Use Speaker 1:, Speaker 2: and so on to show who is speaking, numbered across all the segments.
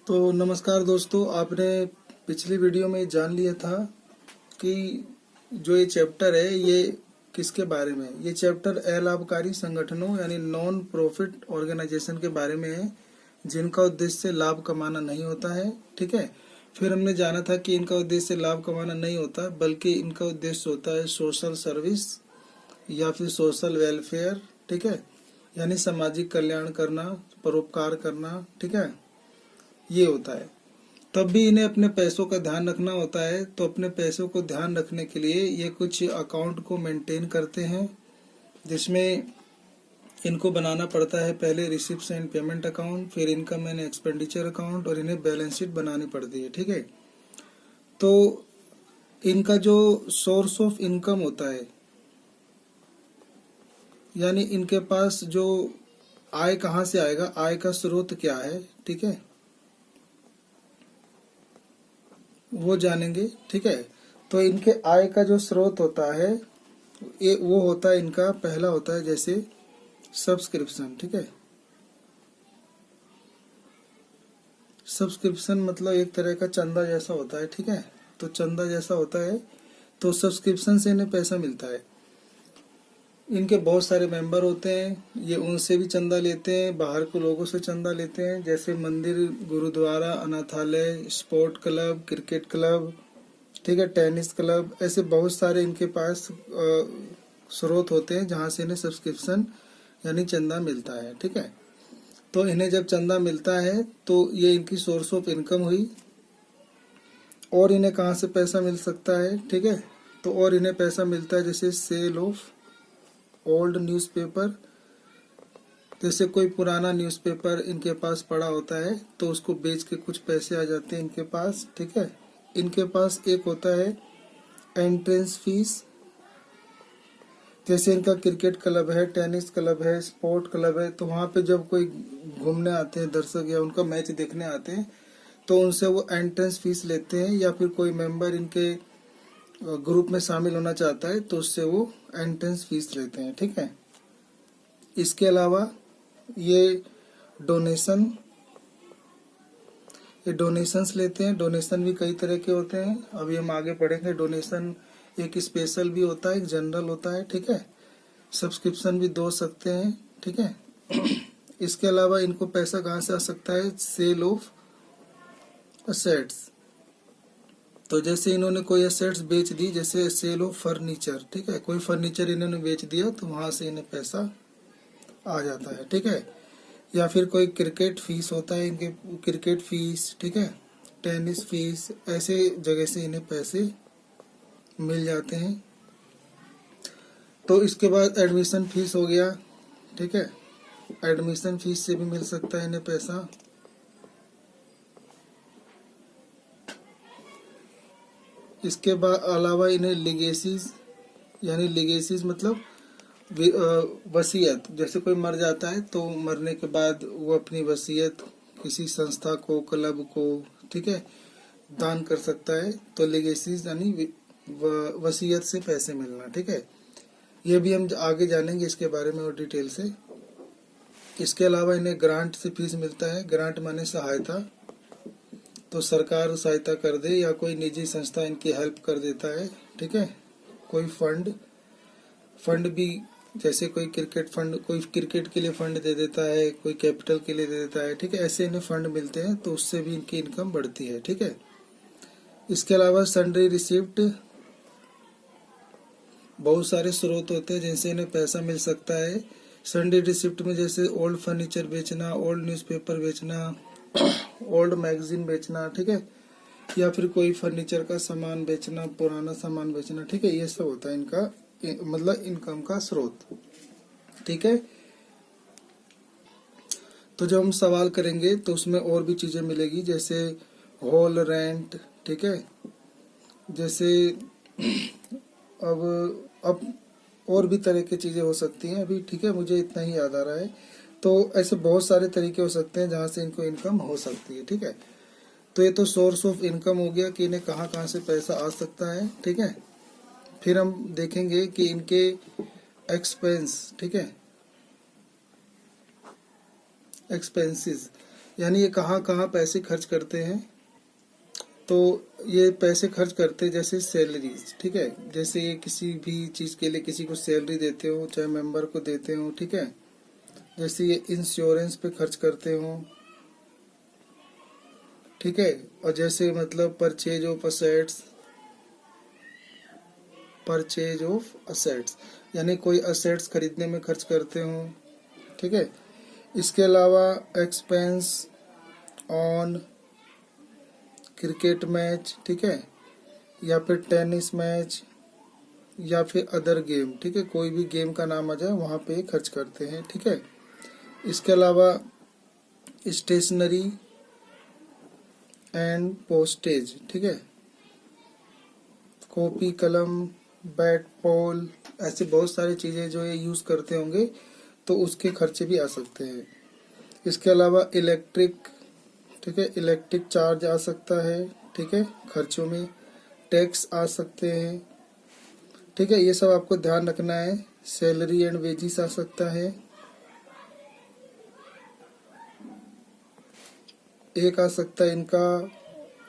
Speaker 1: तो नमस्कार दोस्तों, आपने पिछली वीडियो में जान लिया था कि जो ये चैप्टर है ये किसके बारे में है। ये चैप्टर अलाभकारी संगठनों यानी नॉन प्रॉफिट ऑर्गेनाइजेशन के बारे में है, जिनका उद्देश्य लाभ कमाना नहीं होता है। ठीक है। फिर हमने जाना था कि इनका उद्देश्य लाभ कमाना नहीं होता, बल्कि इनका उद्देश्य होता है सोशल सर्विस या फिर सोशल वेलफेयर। ठीक है, यानी सामाजिक कल्याण करना, परोपकार करना। ठीक है, ये होता है। तब भी इन्हें अपने पैसों का ध्यान रखना होता है। तो अपने पैसों को ध्यान रखने के लिए ये कुछ अकाउंट को मेंटेन करते हैं, जिसमें इनको बनाना पड़ता है पहले रिसिप्ट्स एंड पेमेंट अकाउंट, फिर इनकम एंड एक्सपेंडिचर अकाउंट, और इन्हें बैलेंस शीट बनानी पड़ती है। ठीक है। तो इनका जो सोर्स ऑफ इनकम होता है, यानी इनके पास जो आय कहाँ से आएगा, आय का स्रोत क्या है, ठीक है, वो जानेंगे। ठीक है। तो इनके आय का जो स्रोत होता है ये वो होता है, इनका पहला होता है जैसे सब्सक्रिप्शन। ठीक है, सब्सक्रिप्शन मतलब एक तरह का चंदा जैसा होता है। ठीक है, तो चंदा जैसा होता है, तो सब्सक्रिप्शन से इन्हें पैसा मिलता है। इनके बहुत सारे मेंबर होते हैं, ये उनसे भी चंदा लेते हैं, बाहर के लोगों से चंदा लेते हैं, जैसे मंदिर, गुरुद्वारा, अनाथालय, स्पोर्ट क्लब, क्रिकेट क्लब, ठीक है, टेनिस क्लब, ऐसे बहुत सारे इनके पास स्रोत होते हैं जहाँ से इन्हें सब्सक्रिप्शन यानी चंदा मिलता है। ठीक है। तो इन्हें जब चंदा मिलता है तो ये इनकी सोर्स ऑफ इनकम हुई। और इन्हें कहाँ से पैसा मिल सकता है, ठीक है, तो और इन्हें पैसा मिलता है जैसे सेल ऑफ ओल्ड न्यूज़पेपर। जैसे कोई पुराना न्यूज़पेपर इनके पास पड़ा होता है तो उसको बेच के कुछ पैसे आ जाते हैं इनके पास। ठीक है। इनके पास एक होता है एंट्रेंस फीस। जैसे इनका क्रिकेट क्लब है, टेनिस क्लब है, स्पोर्ट क्लब है, तो वहाँ पे जब कोई घूमने आते हैं दर्शक या उनका मैच देखने आते हैं तो उनसे वो एंट्रेंस फीस लेते हैं, या फिर कोई मेंबर इनके ग्रुप में शामिल होना चाहता है तो उससे वो एंट्रेंस फीस लेते हैं। ठीक है। इसके अलावा ये डोनेशन, ये डोनेशंस लेते हैं। डोनेशन भी कई तरह के होते हैं, अभी हम आगे पढ़ेंगे। डोनेशन एक स्पेशल भी होता है, एक जनरल होता है। ठीक है। सब्सक्रिप्शन भी दो सकते हैं। ठीक है। इसके अलावा इनको पैसा कहाँ से आ सकता है, सेल ऑफ असेट्स। तो जैसे इन्होंने कोई असेट्स बेच दी, जैसे सेल ऑफ फर्नीचर, ठीक है, कोई फर्नीचर इन्होंने बेच दिया तो वहां से इन्हें पैसा आ जाता है। ठीक है। या फिर कोई क्रिकेट फीस होता है इनके, क्रिकेट फीस, ठीक है, टेनिस फीस, ऐसे जगह से इन्हें पैसे मिल जाते हैं। तो इसके बाद एडमिशन फीस हो गया। ठीक है, एडमिशन फीस से भी मिल सकता है इन्हें पैसा। इसके बाद अलावा इन्हें लिगेसीज, यानी लिगेसीज मतलब वसीयत। जैसे कोई मर जाता है तो मरने के बाद वो अपनी वसीयत किसी संस्था को, क्लब को, ठीक है, दान कर सकता है। तो लिगेसीज यानी वसीयत से पैसे मिलना। ठीक है, ये भी हम आगे जानेंगे इसके बारे में और डिटेल से। इसके अलावा इन्हें ग्रांट से फीस मिलता है। ग्रांट माने सहायता, तो सरकार सहायता कर दे या कोई निजी संस्था इनकी हेल्प कर देता है। ठीक है। कोई फंड, फंड भी जैसे कोई क्रिकेट फंड, कोई क्रिकेट के लिए फंड दे देता है, कोई कैपिटल के लिए दे देता है। ठीक है, ऐसे इन्हें फंड मिलते हैं तो उससे भी इनकी इनकम बढ़ती है। ठीक है। इसके अलावा सन्ड्री रिसिप्ट, बहुत सारे स्रोत होते हैं जिनसे इन्हें पैसा मिल सकता है। सन्ड्री रिसिप्ट में जैसे ओल्ड फर्नीचर बेचना, ओल्ड न्यूज़पेपर बेचना, ओल्ड मैगजीन बेचना, ठीक है, या फिर कोई फर्नीचर का सामान बेचना, पुराना सामान बेचना। ठीक है, ये सब होता है इनका मतलब इनकम का स्रोत। ठीक है। तो जब हम सवाल करेंगे तो उसमें और भी चीजें मिलेगी, जैसे हॉल रेंट। ठीक है, जैसे अब और भी तरह की चीजें हो सकती हैं अभी। ठीक है, मुझे इतना ही याद आ रहा है। तो ऐसे बहुत सारे तरीके हो सकते हैं जहाँ से इनको इनकम हो सकती है। ठीक है। तो ये तो सोर्स ऑफ इनकम हो गया कि इन्हें कहाँ कहाँ से पैसा आ सकता है। ठीक है। फिर हम देखेंगे कि इनके एक्सपेंस, ठीक है, एक्सपेंसेस, यानी ये कहाँ कहाँ पैसे खर्च करते हैं। तो ये पैसे खर्च करते जैसे सैलरीज, ठीक है, जैसे ये किसी भी चीज के लिए किसी को सैलरी देते हो, चाहे मेंबर को देते हो, ठीक है, जैसे ये इंश्योरेंस पे खर्च करते हो, ठीक है, और जैसे मतलब परचेज ऑफ असेट्स यानी कोई असेट्स खरीदने में खर्च करते हो, ठीक है। इसके अलावा एक्सपेंस ऑन क्रिकेट मैच, ठीक है, या फिर टेनिस मैच या फिर अदर गेम, ठीक है, कोई भी गेम का नाम आ जाए वहाँ पे खर्च करते हैं, ठीक है। इसके अलावा स्टेशनरी एंड पोस्टेज, ठीक है, कॉपी कलम बैट बॉल, ऐसे बहुत सारी चीज़ें जो ये यूज़ करते होंगे तो उसके खर्चे भी आ सकते हैं। इसके अलावा इलेक्ट्रिक, ठीक है, इलेक्ट्रिक चार्ज आ सकता है, ठीक है, खर्चों में टैक्स आ सकते हैं, ठीक है, ये सब आपको ध्यान रखना है। सैलरी एंड वेजिस आ सकता है। एक आ सकता है इनका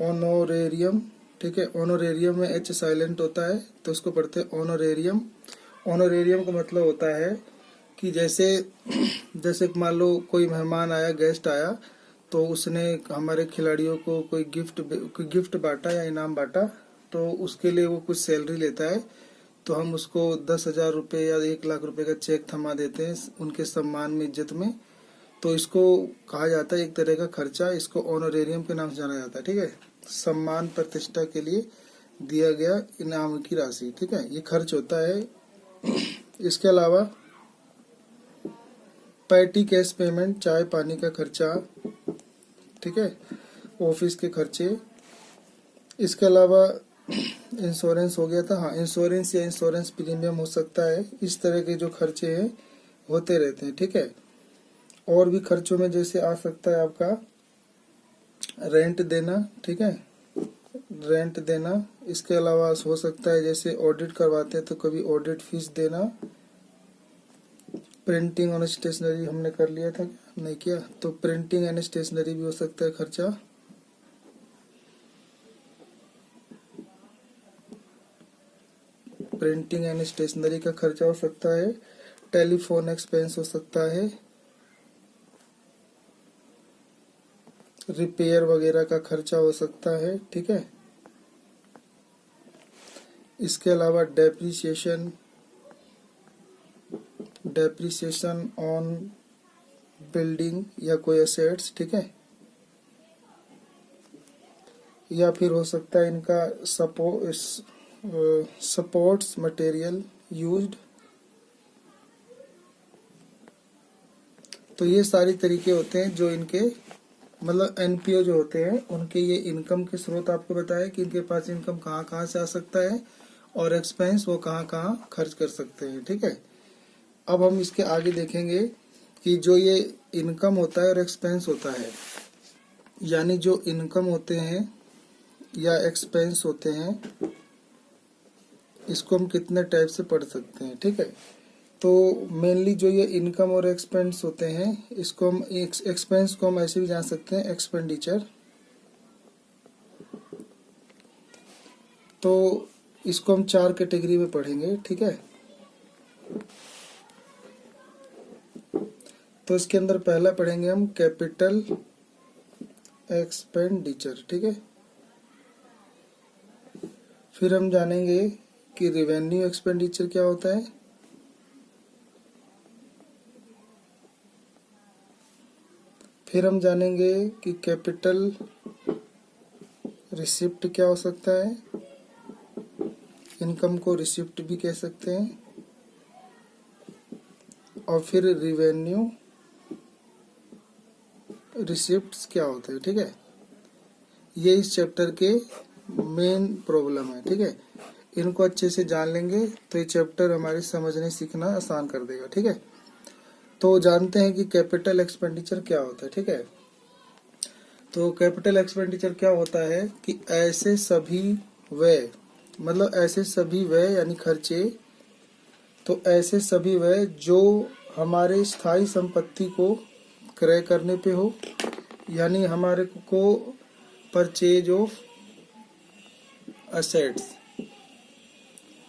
Speaker 1: ऑनोरेरियम, ठीक है, ऑनोरेरियम में एच साइलेंट होता है तो उसको पढ़ते हैं ऑनोरेरियम। ऑनोरेरियम का मतलब होता है कि जैसे मान लो कोई मेहमान आया, गेस्ट आया, तो उसने हमारे खिलाड़ियों को कोई गिफ्ट बांटा या इनाम बांटा, तो उसके लिए वो कुछ सैलरी लेता है, तो हम उसको 10,000 रुपये या 1 लाख रुपए का चेक थमा देते हैं उनके सम्मान में, इज्जत में। तो इसको कहा जाता है एक तरह का खर्चा, इसको ऑनोरेरियम के नाम से जाना जाता है, ठीक है, सम्मान प्रतिष्ठा के लिए दिया गया इनाम की राशि, ठीक है, ये खर्च होता है। इसके अलावा पैटी कैश पेमेंट, चाय पानी का खर्चा, ठीक है, ऑफिस के खर्चे। इसके अलावा इंश्योरेंस हो गया था, हाँ, इंश्योरेंस या इंश्योरेंस प्रीमियम हो सकता है। इस तरह के जो खर्चे हैं होते रहते हैं, ठीक है। और भी खर्चों में जैसे आ सकता है आपका रेंट देना, ठीक है, रेंट देना। इसके अलावा हो सकता है जैसे ऑडिट करवाते हैं तो कभी ऑडिट फीस देना। प्रिंटिंग और स्टेशनरी हमने कर लिया था, नहीं किया, तो प्रिंटिंग एंड स्टेशनरी भी हो सकता है खर्चा। प्रिंटिंग एंड स्टेशनरी का खर्चा हो सकता है। टेलीफोन एक्सपेंस हो सकता है। रिपेयर वगैरह का खर्चा हो सकता है, ठीक है। इसके अलावा डेप्रिसिएशन ऑन बिल्डिंग या कोई एसेट्स, ठीक है, या फिर हो सकता है इनका सपोर्ट्स मटेरियल यूज्ड। तो ये सारी तरीके होते हैं जो इनके मतलब एनपीओ जो होते हैं उनके ये इनकम के स्रोत आपको बताया कि इनके पास इनकम कहाँ कहाँ से आ सकता है और एक्सपेंस वो कहाँ कहाँ खर्च कर सकते हैं, ठीक है। अब हम इसके आगे देखेंगे कि जो ये इनकम होता है और एक्सपेंस होता है, यानी जो इनकम होते हैं या एक्सपेंस होते हैं, इसको हम कितने टाइप से पढ़ सकते हैं, ठीक है। तो मेनली जो ये इनकम और एक्सपेंस होते हैं, इसको हम एक्सपेंस को हम ऐसे भी जान सकते हैं एक्सपेंडिचर। तो इसको हम 4 कैटेगरी में पढ़ेंगे, ठीक है। तो इसके अंदर पहला पढ़ेंगे हम कैपिटल एक्सपेंडिचर, ठीक है। फिर हम जानेंगे कि रेवेन्यू एक्सपेंडिचर क्या होता है। फिर हम जानेंगे कि कैपिटल रिसिप्ट क्या हो सकता है। इनकम को रिसिप्ट भी कह सकते हैं। और फिर रेवेन्यू रिसिप्ट्स क्या होते हैं, ठीक है। ये इस चैप्टर के मेन प्रॉब्लम है, ठीक है। इनको अच्छे से जान लेंगे तो ये चैप्टर हमारे समझने सीखना आसान कर देगा, ठीक है। तो जानते हैं कि कैपिटल एक्सपेंडिचर क्या होता है, ठीक है। तो कैपिटल एक्सपेंडिचर क्या होता है कि ऐसे सभी व्यय, मतलब ऐसे सभी व्यय यानी खर्चे, तो ऐसे सभी व्यय जो हमारे स्थायी संपत्ति को क्रय करने पे हो यानी हमारे को परचेज ऑफ असेट्स,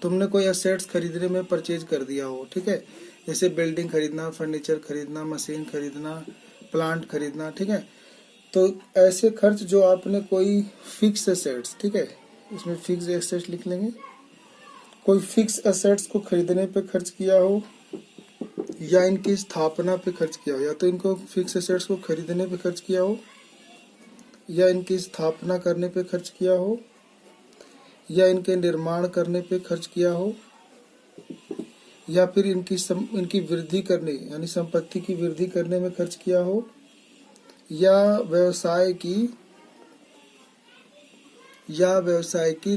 Speaker 1: तुमने कोई असेट्स खरीदने में परचेज कर दिया हो, ठीक है, जैसे बिल्डिंग खरीदना, फर्नीचर खरीदना, मशीन खरीदना, प्लांट खरीदना, ठीक है। तो ऐसे खर्च जो आपने कोई फिक्स एसेट्स, ठीक है, इसमें फिक्स एसेट्स लिख लेंगे, कोई फिक्स एसेट्स को खरीदने पे खर्च किया हो या इनकी स्थापना पे खर्च किया हो, या तो इनको फिक्स एसेट्स को खरीदने पे खर्च किया हो या इनकी स्थापना करने पे खर्च किया हो या इनके निर्माण करने पे खर्च किया हो या फिर इनकी वृद्धि करने यानी संपत्ति की वृद्धि करने में खर्च किया हो या व्यवसाय की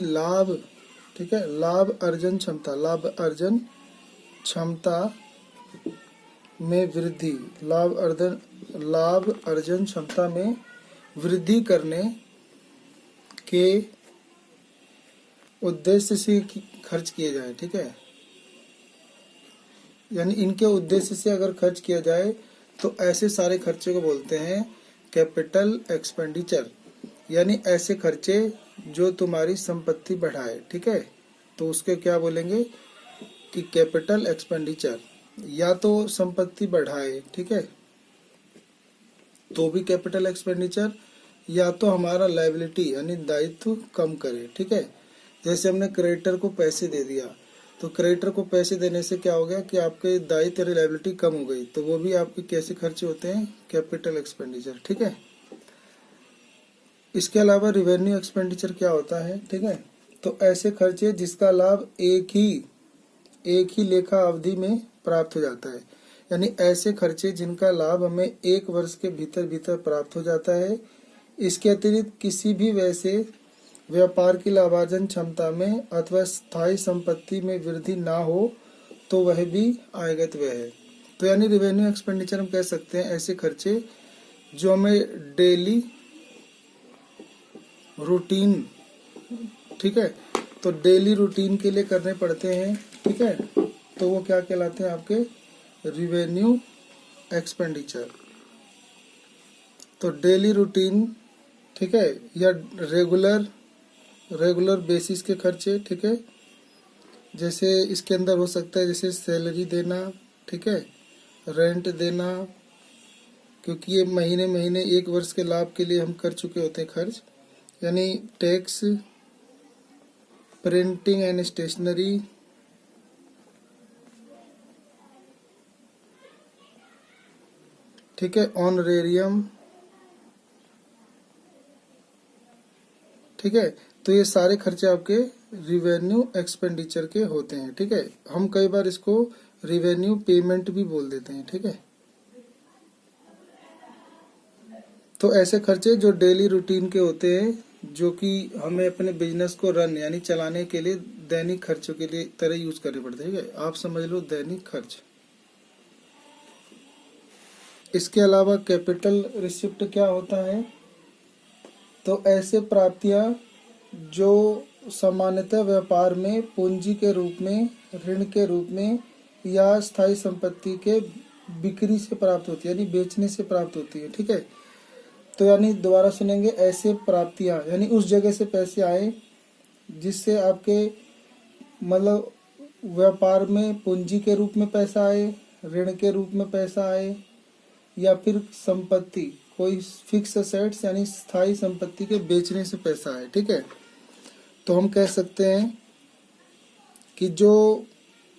Speaker 1: लाभ, ठीक है, लाभ अर्जन क्षमता में वृद्धि, लाभ अर्जन क्षमता में वृद्धि करने के उद्देश्य से खर्च किए जाए, ठीक है, यानी इनके उद्देश्य से अगर खर्च किया जाए तो ऐसे सारे खर्चे को बोलते हैं कैपिटल एक्सपेंडिचर, यानी ऐसे खर्चे जो तुम्हारी संपत्ति बढ़ाए, ठीक है, तो उसके क्या बोलेंगे कि कैपिटल एक्सपेंडिचर, या तो संपत्ति बढ़ाए, ठीक है, तो भी कैपिटल एक्सपेंडिचर, या तो हमारा लायबिलिटी यानी दायित्व कम करे, ठीक है, जैसे हमने क्रेडिटर को पैसे दे दिया, तो क्रेडिटर को पैसे देने से क्या हो गया कि आपके दायित्व यानी लायबिलिटी कम हो गई, तो वो भी आपके कैसे खर्चे होते हैं, कैपिटल एक्सपेंडिचर, ठीक है। इसके अलावा रिवेन्यू एक्सपेंडिचर क्या होता है, ठीक है, तो ऐसे खर्चे जिसका लाभ एक ही लेखा अवधि में प्राप्त हो जाता है, यानी ऐसे खर्चे जिनका लाभ हमें एक वर्ष के भीतर भीतर प्राप्त हो जाता है। इसके अतिरिक्त किसी भी वैसे व्यापार की लाभार्जन क्षमता में अथवा स्थायी संपत्ति में वृद्धि ना हो तो वह भी आयगत व्यय है। तो यानी रिवेन्यू एक्सपेंडिचर हम कह सकते हैं ऐसे खर्चे जो हमें डेली रूटीन, ठीक है, तो डेली रूटीन के लिए करने पड़ते हैं, ठीक है, तो वो क्या कहलाते हैं आपके रिवेन्यू एक्सपेंडिचर। तो डेली रूटीन, ठीक है, या रेगुलर बेसिस के खर्चे, ठीक है, जैसे इसके अंदर हो सकता है जैसे सैलरी देना, ठीक है, रेंट देना, क्योंकि ये महीने महीने एक वर्ष के लाभ के लिए हम कर चुके होते हैं खर्च, यानी टैक्स, प्रिंटिंग एंड स्टेशनरी, ठीक है, ऑनरेरियम, ठीक है, तो ये सारे खर्चे आपके रिवेन्यू एक्सपेंडिचर के होते हैं, ठीक है। हम कई बार इसको रिवेन्यू पेमेंट भी बोल देते हैं, ठीक है। तो ऐसे खर्चे जो डेली रूटीन के होते हैं, जो कि हमें अपने बिजनेस को रन यानी चलाने के लिए दैनिक खर्चों के लिए तरह यूज करने पड़ते हैं, ठीक है, आप समझ लो दैनिक खर्च। इसके अलावा कैपिटल रिसिप्ट क्या होता है, तो ऐसे प्राप्तियां जो सामान्यतः व्यापार में पूंजी के रूप में, ऋण के रूप में या स्थायी संपत्ति के बिक्री से प्राप्त होती है, यानी बेचने से प्राप्त होती है, ठीक है। तो यानी दोबारा सुनेंगे, ऐसे प्राप्तियां यानी उस जगह से पैसे आए जिससे आपके मतलब व्यापार में पूंजी के रूप में पैसा आए, ऋण के रूप में पैसा आए, या फिर संपत्ति कोई फिक्स एसेट्स यानी स्थायी संपत्ति के बेचने से पैसा आए, ठीक है। तो हम कह सकते हैं कि जो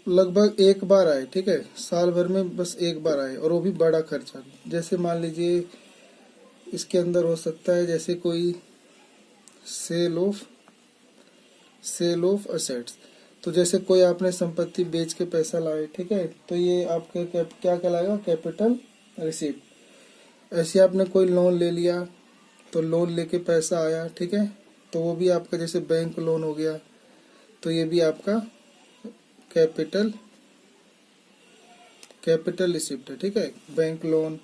Speaker 1: लगभग एक बार आए, ठीक है, साल भर में बस एक बार आए और वो भी बड़ा खर्चा, जैसे मान लीजिए इसके अंदर हो सकता है जैसे कोई सेल ऑफ असेट्स, तो जैसे कोई आपने संपत्ति बेच के पैसा लाए, ठीक है, तो ये आपके क्या कहलाएगा, कैपिटल रिसीप्ट। ऐसे आपने कोई लोन ले लिया, तो लोन लेके पैसा आया, ठीक है, तो वो भी आपका जैसे बैंक लोन हो गया, तो ये भी आपका कैपिटल रिसिप्ट है, ठीक है, बैंक लोन।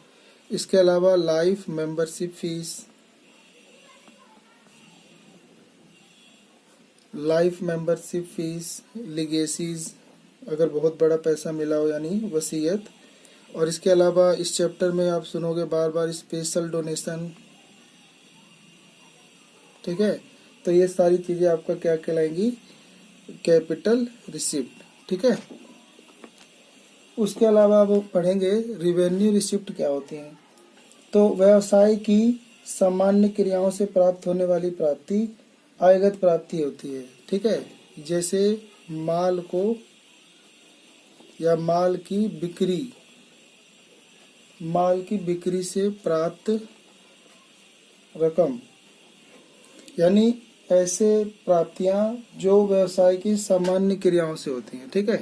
Speaker 1: इसके अलावा लाइफ मेंबरशिप फीस, लिगेसीज, अगर बहुत बड़ा पैसा मिला हो यानी वसीयत। और इसके अलावा इस चैप्टर में आप सुनोगे बार बार स्पेशल डोनेशन, ठीक है। तो ये सारी चीजें आपका क्या कहलाएंगी, कैपिटल रिसिप्ट, ठीक है। उसके अलावा अब पढ़ेंगे रिवेन्यू रिसिप्ट क्या होती हैं। तो व्यवसाय की सामान्य क्रियाओं से प्राप्त होने वाली प्राप्ति आयगत प्राप्ति होती है, ठीक है। जैसे माल को या माल की बिक्री से प्राप्त रकम, यानी ऐसे प्राप्तियां जो व्यवसाय की सामान्य क्रियाओं से होती हैं, ठीक है।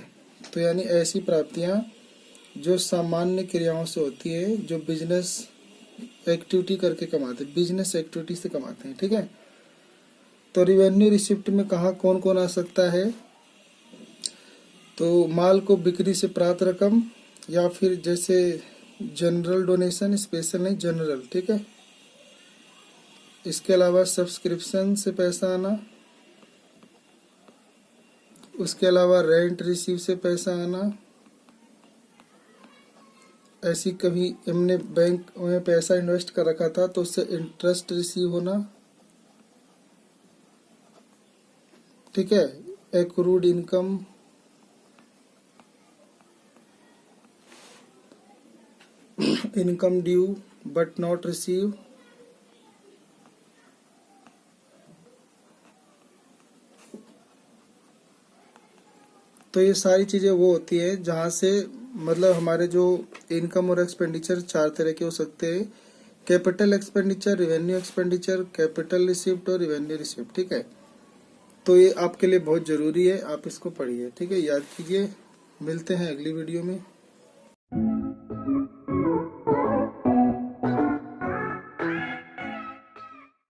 Speaker 1: तो यानी ऐसी प्राप्तियां जो सामान्य क्रियाओं से होती है, जो बिजनेस एक्टिविटी करके कमाते हैं, बिजनेस एक्टिविटी से कमाते हैं, ठीक है। तो रिवेन्यू रिसिप्ट में कहाँ कौन कौन आ सकता है, तो माल को बिक्री से प्राप्त रकम, या फिर जैसे जनरल डोनेशन, स्पेशल नहीं जनरल, ठीक है। इसके अलावा सब्सक्रिप्शन से पैसा आना, उसके अलावा रेंट रिसीव से पैसा आना, ऐसी कभी हमने बैंक में पैसा इन्वेस्ट कर रखा था तो उससे इंटरेस्ट रिसीव होना, ठीक है। Accrued income, income due but not receive, तो ये सारी चीजें वो होती है जहाँ से मतलब हमारे जो इनकम और एक्सपेंडिचर चार तरह के हो सकते हैं, capital expenditure, revenue expenditure, capital receipt और रिवेन्यू रिसिप्ट, ठीक है। तो ये आपके लिए बहुत जरूरी है, आप इसको पढ़िए, ठीक है, याद कीजिए। मिलते हैं अगली वीडियो में।